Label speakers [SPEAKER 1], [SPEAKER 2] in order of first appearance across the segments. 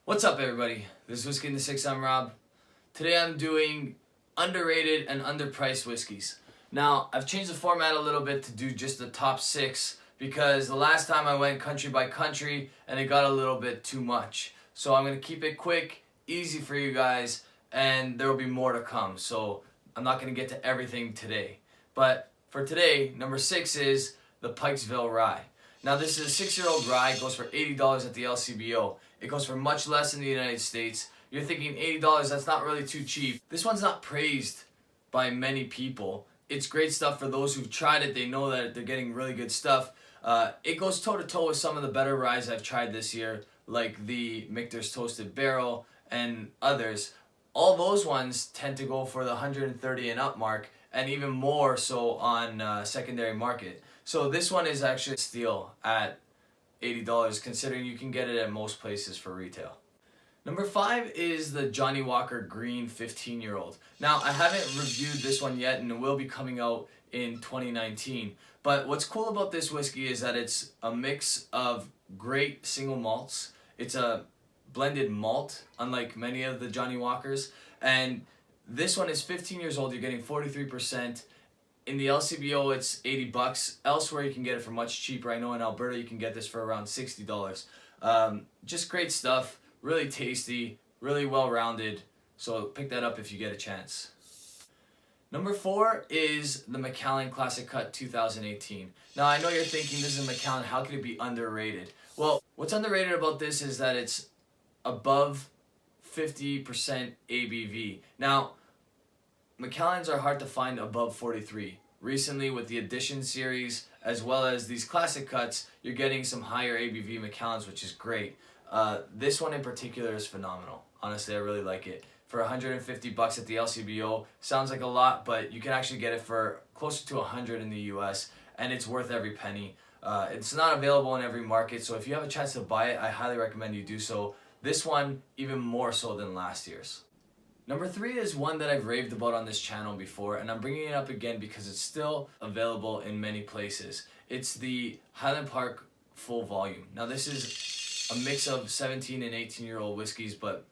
[SPEAKER 1] What's up, everybody? This is Whiskey in the Six. I'm Rob. Today I'm doing underrated and underpriced whiskeys. Now, I've changed the format a little bit to do just the top 6 because the last time I went country by country and it got a little bit too much. So I'm going to keep it quick, easy for you guys, and there will be more to come. So I'm not going to get to everything today. But for today, number 6 is the Pikesville Rye. Now, this is a 6-year-old rye. It goes for $80 at the LCBO. It goes for much less in the United States. You're thinking $80, that's not really too cheap. This one's not praised by many people. It's great stuff for those who've tried it. They know that they're getting really good stuff. It goes toe-to-toe with some of the better ryes I've tried this year, like the Michter's Toasted Barrel and others. All those ones tend to go for the 130 and up mark, and even more so on secondary market. So this one is actually a steal at $80, considering you can get it at most places for retail. Number 5 is the Johnnie Walker Green 15-year-old. Now, I haven't reviewed this one yet, and it will be coming out in 2019. But what's cool about this whiskey is that it's a mix of great single malts. It's a blended malt, unlike many of the Johnnie Walkers. And this one is 15 years old. You're getting 43%. In the LCBO, it's $80. Elsewhere, you can get it for much cheaper. I know in Alberta, you can get this for around $60. Just great stuff, really tasty, really well-rounded. So pick that up if you get a chance. Number 4 is the Macallan Classic Cut 2018. Now, I know you're thinking, this is Macallan, how could it be underrated? Well, what's underrated about this is that it's above 50% ABV. Now, Macallans are hard to find above 43. Recently, with the Edition series, as well as these classic cuts, you're getting some higher ABV Macallans, which is great. This one in particular is phenomenal. Honestly, I really like it. For $150 at the LCBO, sounds like a lot, but you can actually get it for closer to $100 in the US, and it's worth every penny. It's not available in every market, so if you have a chance to buy it, I highly recommend you do so. This one, even more so than last year's. Number 3 is one that I've raved about on this channel before, and I'm bringing it up again because it's still available in many places. It's the Highland Park Full Volume. Now, this is a mix of 17 and 18-year-old whiskeys, but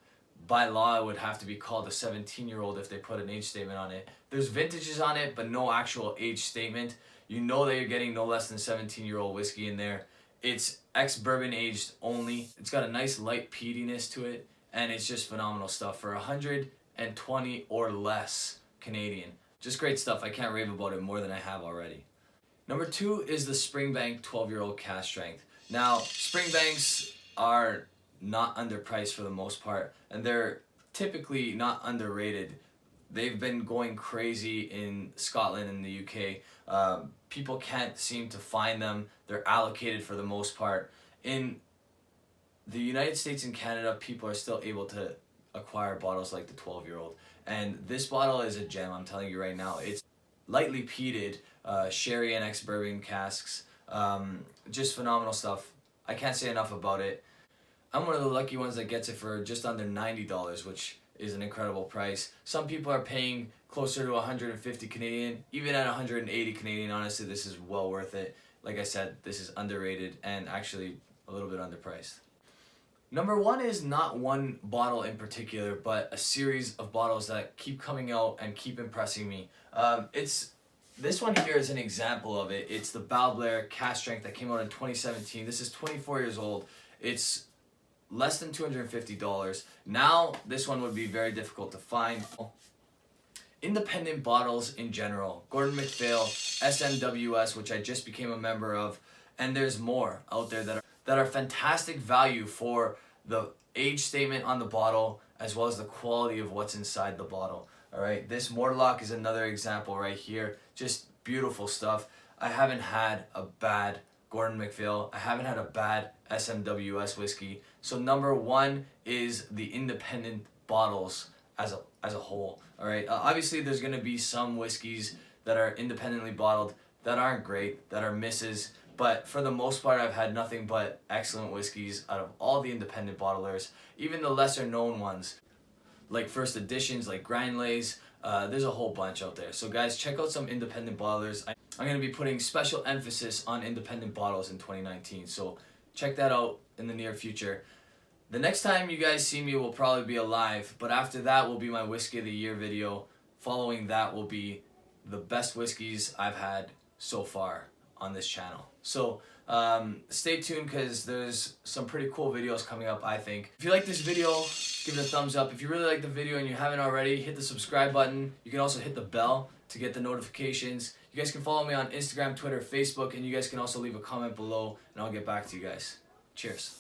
[SPEAKER 1] by law it would have to be called a 17-year-old if they put an age statement on it. There's vintages on it, but no actual age statement. You know that you're getting no less than 17-year-old whiskey in there. It's ex-bourbon aged only. It's got a nice light peatiness to it, and it's just phenomenal stuff for $120 or less Canadian. Just great stuff. I can't rave about it more than I have already. Number 2 is the Springbank 12-year-old cask strength. Now, Springbanks are not underpriced for the most part, and they're typically not underrated. They've been going crazy in Scotland and the UK. People can't seem to find them. They're allocated for the most part. In the United States and Canada, people are still able to acquire bottles like the 12-year-old. And this bottle is a gem, I'm telling you right now. It's lightly peated, sherry and ex-bourbon casks. Just phenomenal stuff. I can't say enough about it. I'm one of the lucky ones that gets it for just under $90, which is an incredible price. Some people are paying closer to 150 Canadian, even at 180 Canadian. Honestly, this is well worth it. Like I said, this is underrated and actually a little bit underpriced. Number 1 is not one bottle in particular, but a series of bottles that keep coming out and keep impressing me. This one here is an example of it. It's the Blair cask strength that came out in 2017. This is 24 years old. It's less than $250. Now, this one would be very difficult to find. Independent bottles in general, Gordon MacPhail, SMWS, which I just became a member of, and there's more out there that are fantastic value for the age statement on the bottle as well as the quality of what's inside the bottle. All right, this Mortlock is another example right here. Just beautiful stuff. I haven't had a bad Gordon MacPhail. I haven't had a bad SMWS whiskey. So number 1 is the independent bottles as a whole. All right, obviously there's going to be some whiskeys that are independently bottled that aren't great, that are misses. But for the most part, I've had nothing but excellent whiskeys out of all the independent bottlers, even the lesser known ones, like first editions, like Grindlays. There's a whole bunch out there. So guys, check out some independent bottlers. I'm going to be putting special emphasis on independent bottles in 2019. So check that out in the near future. The next time you guys see me will probably be a live, but after that will be my Whiskey of the Year video. Following that will be the best whiskeys I've had so far on this channel. So stay tuned because there's some pretty cool videos coming up, I think. If you like this video, give it a thumbs up. If you really like the video and you haven't already, hit the subscribe button. You can also hit the bell to get the notifications. You guys can follow me on Instagram, Twitter, Facebook, and you guys can also leave a comment below and I'll get back to you guys. Cheers.